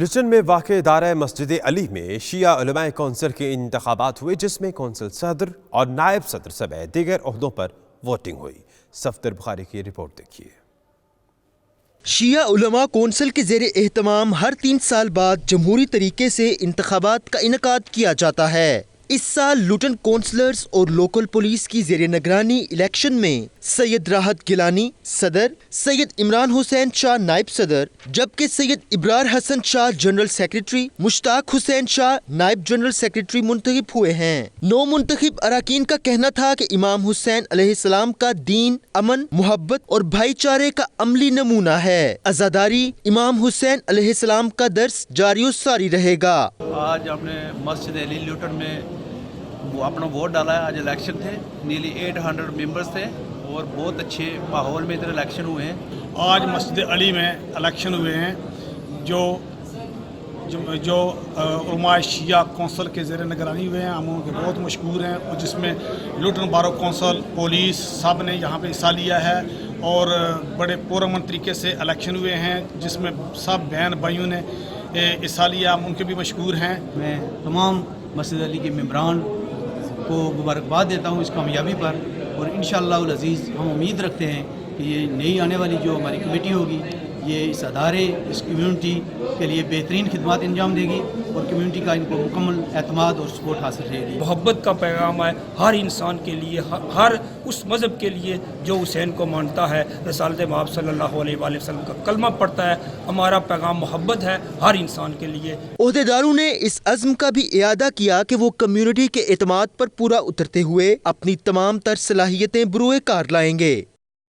Lytton میں واقع ادارہ مسجد علی میں شیعہ علماء کونسل کے انتخابات ہوئے، جس میں کونسل صدر اور نائب صدر سمیت دیگر عہدوں پر ووٹنگ ہوئی۔ صفدر بخاری کی رپورٹ دیکھیے۔ شیعہ علماء کونسل کے زیر اہتمام ہر 3 سال بعد جمہوری طریقے سے انتخابات کا انعقاد کیا جاتا ہے۔ اس سال لوٹن کونسلرز اور لوکل پولیس کی زیر نگرانی الیکشن میں سید راحت گیلانی صدر، سید عمران حسین شاہ نائب صدر، جبکہ سید ابرار حسن شاہ جنرل سیکریٹری، مشتاق حسین شاہ نائب جنرل سیکریٹری منتخب ہوئے ہیں۔ 9 منتخب اراکین کا کہنا تھا کہ امام حسین علیہ السلام کا دین امن، محبت اور بھائی چارے کا عملی نمونہ ہے۔ عزاداری امام حسین علیہ السلام کا درس جاری و ساری رہے گا۔ آج ہم نے مسجد علی لوٹن میں وہ اپنا ووٹ ڈالا ہے۔ آج الیکشن تھے، نیلی 800 ممبرز تھے اور بہت اچھے ماحول میں ادھر الیکشن ہوئے ہیں۔ آج مسجد علی میں الیکشن ہوئے ہیں جو علماء شیعہ کونسل کے زیر نگرانی ہوئے ہیں۔ ہم ان کے بہت مشکور ہیں، اور جس میں لوٹن بارو کونسل، پولیس سب نے یہاں پہ حصہ لیا ہے اور بڑے پرامن طریقے سے الیکشن ہوئے ہیں، جس میں سب بہن بھائیوں نے حصہ لیا۔ ہم ان کے بھی مشکور ہیں۔ میں تمام مسجد علی کے ممبران کو مبارکباد دیتا ہوں اس کامیابی پر، اور انشاءاللہ العزیز ہم امید رکھتے ہیں کہ یہ نئی آنے والی جو ہماری کمیٹی ہوگی، یہ اس ادارے، اس کمیونٹی کے لیے بہترین خدمات انجام دے گی اور کمیونٹی کا ان کو مکمل اعتماد اور سپورٹ حاصل رہے گی۔ محبت کا پیغام ہے ہر انسان کے لیے، ہر اس مذہب کے لیے جو حسین کو مانتا ہے، رسالت مآب صلی اللہ علیہ وآلہ وسلم کا کلمہ پڑھتا ہے۔ ہمارا پیغام محبت ہے ہر انسان کے لیے۔ عہدیداروں نے اس عزم کا بھی اعادہ کیا کہ وہ کمیونٹی کے اعتماد پر پورا اترتے ہوئے اپنی تمام تر صلاحیتیں بروئے کار لائیں گے۔